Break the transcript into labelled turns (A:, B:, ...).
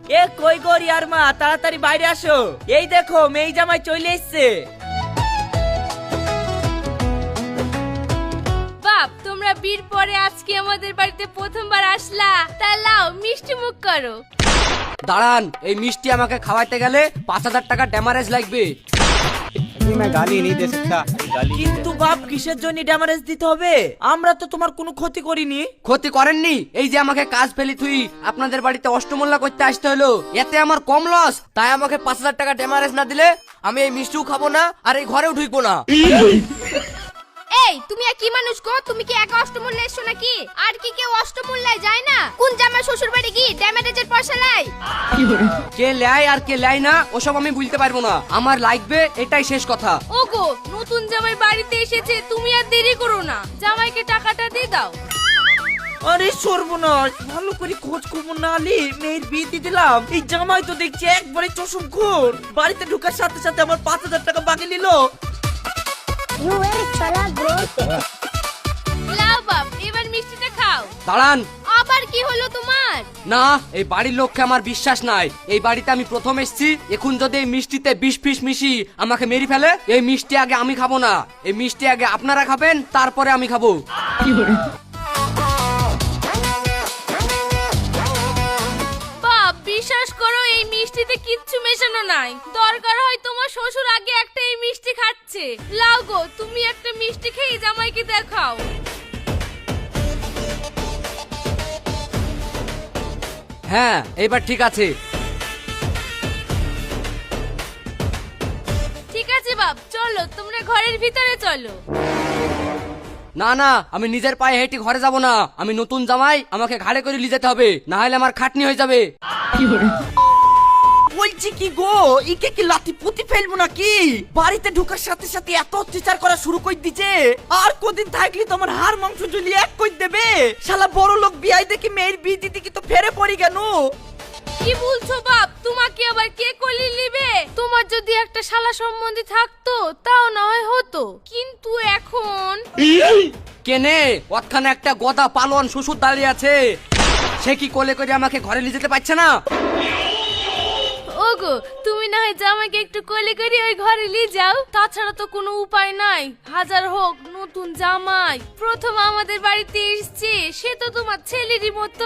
A: এ কই গো রিয়ার মা, তাড়াতাড়ি বাইরে আসো। এই দেখো মেয়ে জামাই চলে এসছে।
B: বাপ, তোমরা বিয়ের পরে আজকে আমাদের বাড়িতে প্রথমবার আসলা, তা লাও মিষ্টি মুখ করো।
C: দাঁড়ান, এই মিষ্টি আমাকে খাওয়াইতে গেলে 5,000 টাকা ড্যামারেজ লাগবে।
D: मैं गाली नहीं दे सकता, गाली
A: কিন্তু বাপ কিসের জন্য ড্যামারেজ দিতে হবে? আমরা তো তোমার কোনো ক্ষতি করিনি।
C: ক্ষতি করেননি, এই যে আমাকে কাজ ফেলি তুই আপনাদের বাড়িতে অষ্টমল্লা করতে আসতে হলো, এতে আমার কম লস। তাই আমাকে 5,000 টাকা ড্যামারেজ না দিলে আমি এই মিষ্টিও খাবো না আর এই ঘরেও ঢুকবো না।
B: এই তুমি আর কি মানুষ গো? তুমি কি একা অষ্টমূল্যে এসছো নাকি? আর কি কেউ অষ্টমূল্যায় যায় না? কোন জামাই শ্বশুর বাড়ি গিয়ে ড্যামেজের পয়সা লাই?
C: কে লেয় আর কে লেয় না ওসব আমি বুঝতে পারবো না, আমার লাগবে এটাই শেষ কথা।
B: ওগো, নতুন জামাই বাড়িতে এসেছে, তুমি আর দেরি করো না, জামাইকে টাকাটা দিয়ে দাও।
A: আরে সর্বনাশ, ভালো করে খোঁজ খবর না নিয়ে মেয়ের বিয়ে দিয়ে দিলাম। এই জামাই তো দেখছি একবারে চশমখোর। বাড়িতে ঢোকার সাথে সাথে আমার 5,000 টাকা বাকি নিল।
B: লাও বাপ, এবার মিষ্টিটা খাও।
C: দাঁড়ান,
B: আবার কি হলো তোমার?
C: না এই বাড়ির লোককে আমার বিশ্বাস নাই। এই বাড়িতে আমি প্রথম এসেছি, এখন যদি এই মিষ্টিতে 20 পিস মিশি আমাকে মেরে ফেলে, এই মিষ্টি আগে আমি খাবো না, এই মিষ্টি আগে আপনারা খাবেন, তারপরে আমি খাবো।
B: বাপ, বিশ্বাস করো এই মিষ্টিতে কিচ্ছু মেশানো নাই। দরকার হয় তোমার শ্বশুর আগে একটা এই মিষ্টি খাচ্ছে। লাও গো, তুমি একটা মিষ্টি খেয়ে জামাইকে দেখাও।
C: হ্যাঁ এবার ঠিক আছে।
B: ঠিক আছে বাপ, চলো তোমরা ঘরের ভিতরে চলো।
C: না না, আমি নিজের পায়ে হেঁটে ঘরে যাব না, আমি নতুন জামাই, আমাকে ঘাড়ে করে নিয়ে যেতে হবে, না হলে আমার খাটনি হয়ে যাবে।
A: বলছি কি গো, ইকে কি লাথি পুতি ফেলবো নাকি? বাড়িতে ঢোকার সাথে সাথে এত অত্যাচার করা শুরু করে দিছে। আর কদিন থাকলে তোমার হাড় মাংস জ্বলি এক করে দেবে। শালা বড় লোক বিয়াই দেখি মেয়ের বিয়ে দিতে কি তো ফেরে পড়ি কেন?
B: কি বলছো বাপ? তোমাকে আবার কে কলি নিবে? তোমার যদি একটা শালা সম্বন্ধী থাকতো তাও না হয় হতো, কিন্তু এখন
C: কেনে ওখানে একটা গদা পালন শ্বশুর দাঁড়িয়ে আছে, সে কি কোলে করে আমাকে ঘরে নিয়ে যেতে পারছে না?
B: ওগো, তুমি না হয় জামাইকে একটু কোলে করে ওই ঘরে নিয়ে যাও, তাছাড়া তো কোনো উপায় নাই। হাজার হোক নতুন জামাই, প্রথম আমাদের বাড়িতে এসছে, সে তো তোমার ছেলেরই মতো।